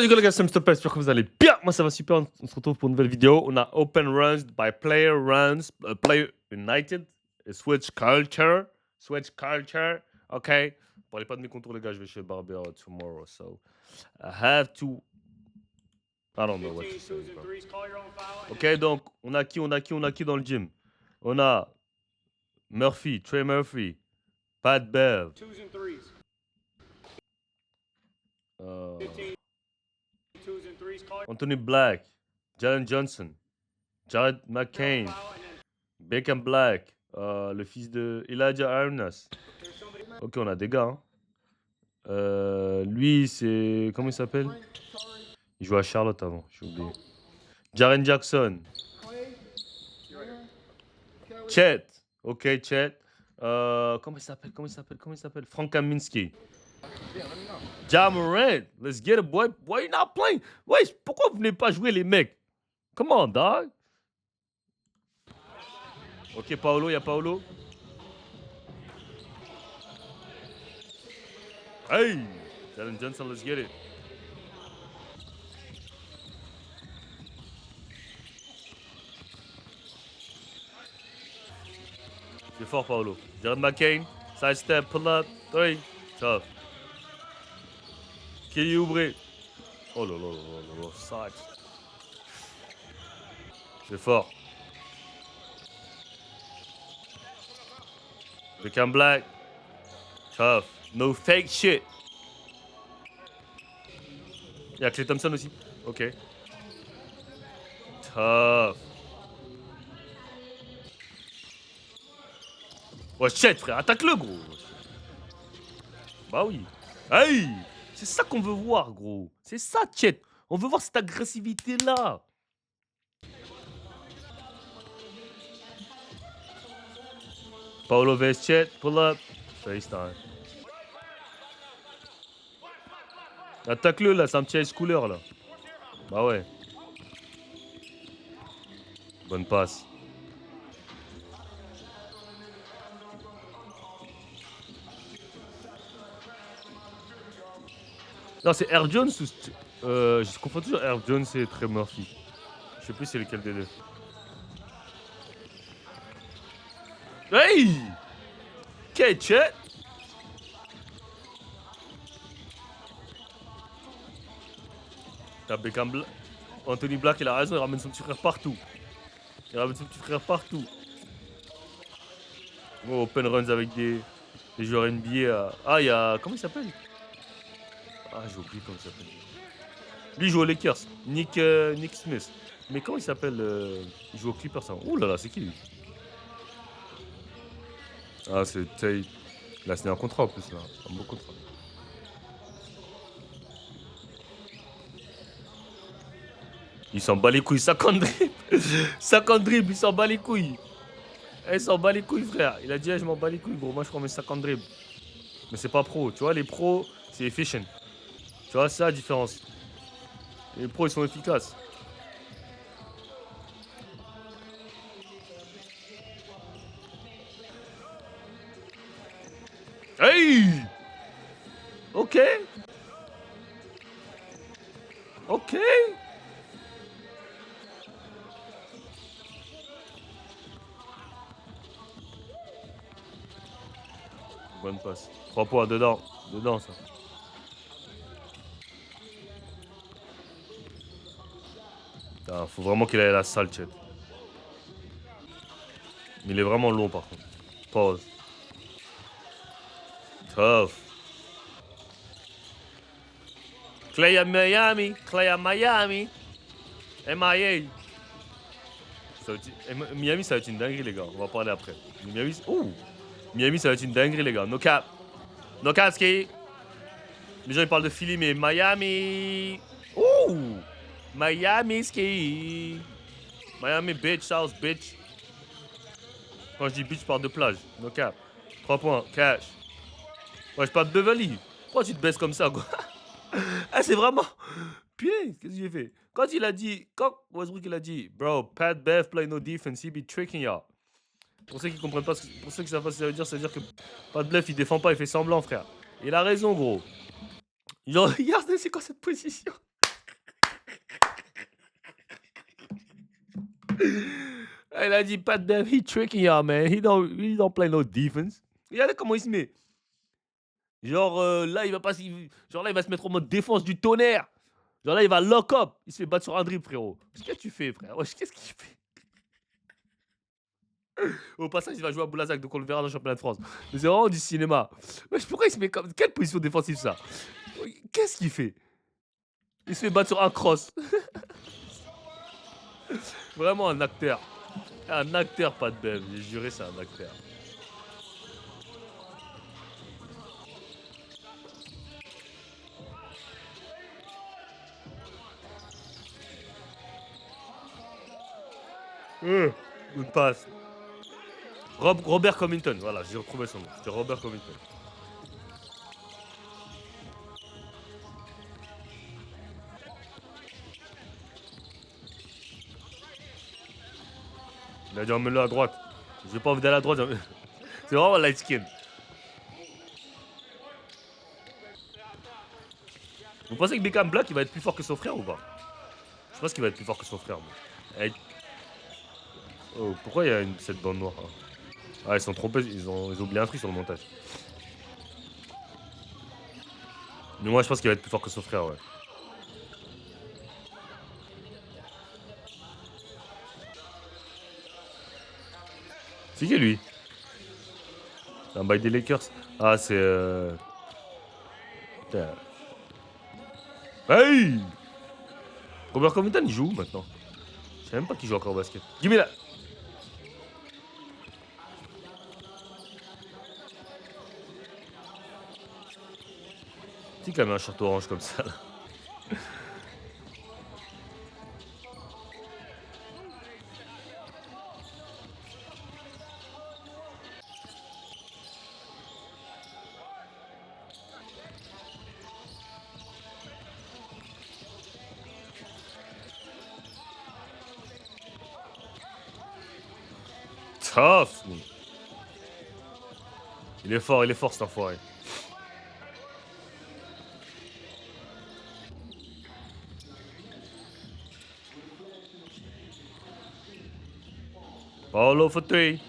du coup les gars, c'est Mr. P, j'espère que vous allez bien. Moi ça va super, on se retrouve pour une nouvelle vidéo. On a Open Runs by Player Runs, Player United, et Switch Culture, ok. Parlez pas de mes contours les gars, je vais chez le barber tomorrow, so I have to... I don't know what to say, bro. Ok, donc on a qui dans le gym? On a Murphy, Trey Murphy, Pat Bev, Anthony Black, Jalen Johnson, Jared McCain, Beckham Black, le fils de Elijah Arnas. Ok, on a des gars. Hein. Lui, c'est... Comment il s'appelle? Il jouait à Charlotte avant, j'ai oublié. Jaren Jackson. Chet. Ok, Chet. Comment il s'appelle? Frank Kaminsky. Ja Morant. Let's get it, boy. Why you not playing? Wesh, pourquoi vous venez pas jouer, les mecs? Come on, dog. Ok, Paolo, il y a Paolo. Hey! Jalen Johnson, let's get it. C'est fort, Paolo. Jared McCain, side step, pull up, 3, tough. Kelly Oubre. Oh là là là là là, sac. C'est fort. Beckham Black, tough. No fake shit. Il y a Klay Thompson aussi. Ok. Tough. Ouais, shit, frère, attaque-le, gros. Bah oui. Hey! C'est ça qu'on veut voir, gros. C'est ça, Chet. On veut voir cette agressivité-là. Paolo vs Chet, pull up. FaceTime. Attaque-le, là, c'est un petit ice cooler, là. Bah ouais. Bonne passe. Non, c'est Air Jones ou... je confonds toujours Air Jones et Trey Murphy. Je sais plus c'est lequel des deux. Hey! Ok, Chet. T'as Beckham Black. Anthony Black, il a raison, il ramène son petit frère partout. Oh, open runs avec des joueurs NBA. Ah, il y a... Comment il s'appelle? Ah, j'ai oublié comment il s'appelle. Lui, il joue aux Lakers. Nick Smith. Mais comment il s'appelle? Il joue aux Clippers. Ça. Ouh là là, c'est qui lui? Ah, c'est Tate. Il a signé un contrat en plus, là. Un beau contrat. Il s'en bat les couilles. 50 dribbles. 50 dribbles, il s'en bat les couilles. Il s'en bat les couilles, frère. Il a dit, je m'en bats les couilles, gros. Moi, je prends mes 50 dribbles. Mais c'est pas pro. Tu vois, les pros, c'est efficient. Tu vois, c'est la différence. Les pros, ils sont efficaces. Hey! Ok. Ok. Bonne passe. 3 points, dedans. Dedans, ça. Ah, faut vraiment qu'il aille à la salle, Chet. Mais il est vraiment long, par contre. Pause. Tough. Clay à Miami. MIA. Miami, ça va être une dinguerie, les gars. On va parler après. Miami, ça va être une dinguerie, les gars. No cap. No cap, ski. Les gens, ils parlent de Philly, mais Miami. Ouh. Miami, ski. Miami, bitch, house, bitch. Quand je dis bitch, je parle de plage. No cap. 3 points, cash. Ouais, je parle de Beverly. Pourquoi tu te baisses comme ça, quoi? Ah, c'est vraiment... Putain, qu'est-ce que j'ai fait? Quand Westbrook il a dit, bro, Pat Bev play no defense, he be tricking y'all. Pour ceux qui comprennent pas, pour ceux qui savent pas ce que ça veut dire que Pat Bev il défend pas, il fait semblant, frère. Il a raison, gros. Genre, regardez, c'est quoi cette position? Il a dit Pat Bev, he tricking y'all, man. He don't play no defense. Regardez comment il se met. Genre, là, il va pas. Genre, là, il va se mettre en mode défense du tonnerre. Genre, là, il va lock up. Il se fait battre sur un dribble, frérot. Qu'est-ce que tu fais, frère? Wesh, qu'est-ce qu'il fait? Au passage, il va jouer à Boulazac, donc on le verra dans le championnat de France. Mais c'est vraiment du cinéma. Wesh, pourquoi il se met comme. Quelle position défensive, ça? Qu'est-ce qu'il fait? Il se fait battre sur un cross. Vraiment un acteur. Un acteur, pas de Bev. J'ai juré, c'est un acteur. Une passe. Robert Covington, voilà, j'ai retrouvé son nom. C'était Robert Covington. Il a dit emmène-le à droite. J'ai pas envie d'aller à droite. C'est vraiment light skin. Vous pensez que Beckham Black il va être plus fort que son frère ou pas? Je pense qu'il va être plus fort que son frère. Moi. Oh, pourquoi il y a cette bande noire hein? Ah, ils sont trompés, ils ont oublié un truc sur le montage. Mais moi je pense qu'il va être plus fort que son frère, ouais. C'est qui lui? C'est un bail des Lakers. Ah, c'est. Putain. Hey! Robert Covington il joue où maintenant? Je sais même pas qu'il joue encore au basket. Gimme là! C'est qui a mis un shirt orange comme ça là? Tough! Il est fort cet enfoiré. Paolo fauteuil.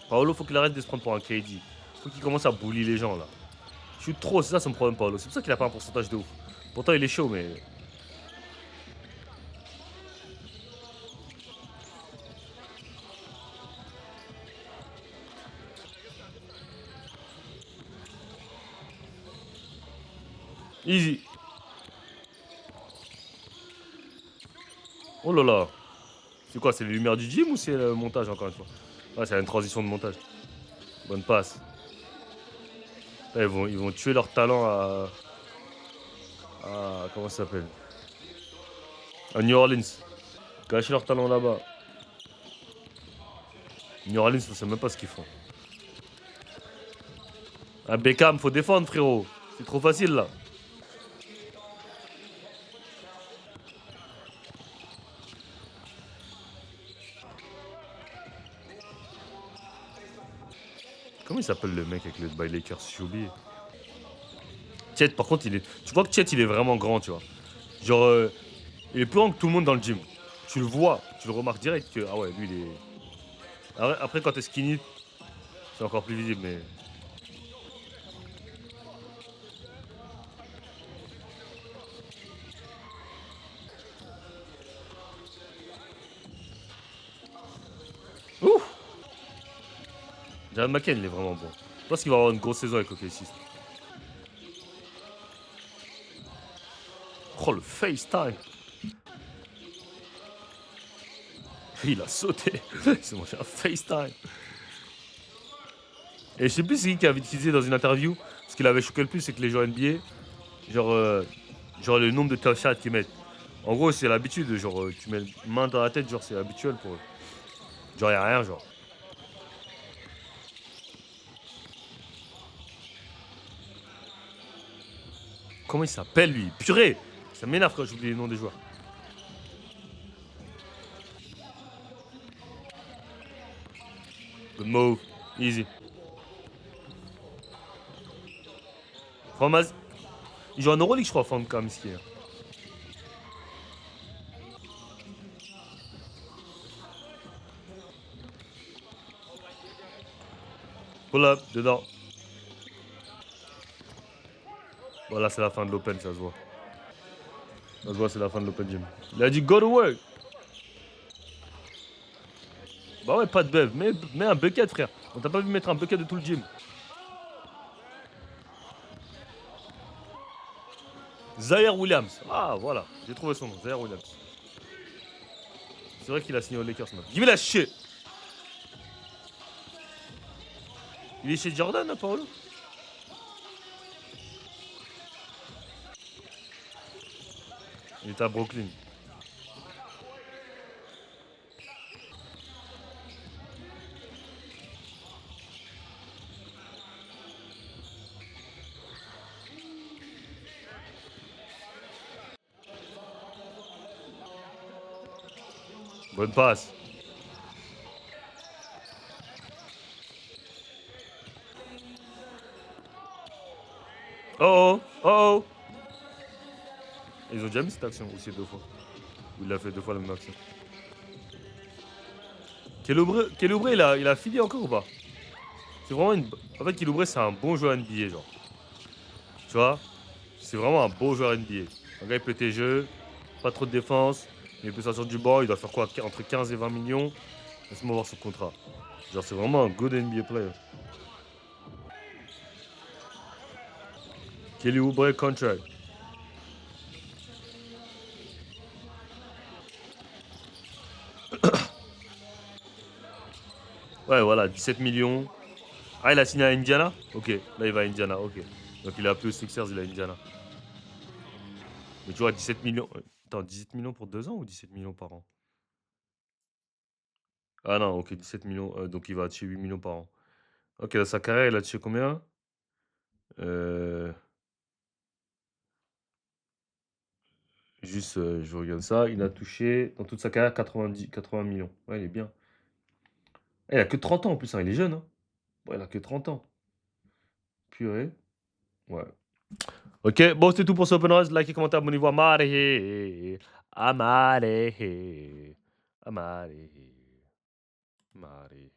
Paolo, faut qu'il arrête de se prendre pour un KD. Faut qu'il commence à bully les gens là. Je suis trop, c'est ça son problème, Paolo. C'est pour ça qu'il a pas un pourcentage de ouf. Pourtant, il est chaud, mais. Easy. Oh là là. C'est quoi? C'est les lumières du gym ou c'est le montage encore une fois? Ouais, c'est une transition de montage. Bonne passe. Là, ils vont tuer leur talent à comment ça s'appelle? À New Orleans. Gâcher leur talent là-bas. New Orleans, on sait même pas ce qu'ils font. Ah, Beckham, faut défendre, frérot. C'est trop facile là. Comment il s'appelle le mec avec le by Lakers? J'ai oublié. Chet, par contre, tu vois que Chet, il est vraiment grand, tu vois. Genre, il est plus grand que tout le monde dans le gym. Tu le vois, tu le remarques direct que, ah ouais, lui, il est. Après quand t'es skinny, c'est encore plus visible, mais. Ouf! Jared McCain, il est vraiment bon. Je pense qu'il va avoir une grosse saison avec OKC. Oh, le FaceTime! Il a sauté. Il s'est mangé un FaceTime. Et je sais plus c'est qui avait utilisé dans une interview. Ce qui l'avait choqué le plus, c'est que les joueurs NBA, genre le nombre de tough shots qu'ils mettent. En gros, c'est l'habitude. Genre, tu mets une main dans la tête, genre, c'est habituel pour eux. Genre, y'a rien, genre. Comment il s'appelle, lui? Purée! Ça m'énerve quand j'oublie les noms des joueurs. Good move. Easy. Fromaz. Il joue en Euroleague, je crois, Fankam, ce qui est. Pull up, dedans. Voilà, c'est la fin de l'open, ça se voit. Ça se voit, c'est la fin de l'open gym. Il a dit go to work. Bah ouais, pas de bev. Mets un bucket, frère. On t'a pas vu mettre un bucket de tout le gym. Zaire Williams. Ah, voilà. J'ai trouvé son nom. Zaire Williams. C'est vrai qu'il a signé aux Lakers maintenant. Give me that shit. Il est chez Jordan, hein, Paolo? Il est à Brooklyn. Bonne passe. Oh oh, oh oh. Ils ont déjà mis cette action aussi 2 fois. Il a fait 2 fois la même action. Keloubre, il a fini encore ou pas? C'est vraiment une. En fait, Keloubre, c'est un bon joueur NBA, genre. Tu vois? C'est vraiment un beau joueur NBA. Un gars, il peut tes jeux, pas trop de défense, mais il peut sortir du banc, il doit faire quoi? Entre 15 et 20 millions. Laisse-moi voir son contrat. Genre, c'est vraiment un good NBA player. Kelly Oubre contract. Ouais, voilà, 17 millions. Ah, il a signé à Indiana? Ok, là, il va à Indiana, ok. Donc, il a plus aux Sixers, il est à Indiana. Mais tu vois, 17 millions. Attends, 17 millions pour 2 ans ou 17 millions par an? Ah non, ok, 17 millions. Donc, il va toucher 8 millions par an. Ok, dans sa carrière, il a touché combien? euh, Juste, je regarde ça. Il a touché, dans toute sa carrière, 80 millions. Ouais, il est bien. Il a que 30 ans en plus, hein, il est jeune. Hein. Ouais, il a que 30 ans. Purée. Ouais. Ok, bon, c'était tout pour ce Open Rise. Likez, commentez, abonnez-vous à Marehe. Amarehe. Amarehe. Marehe.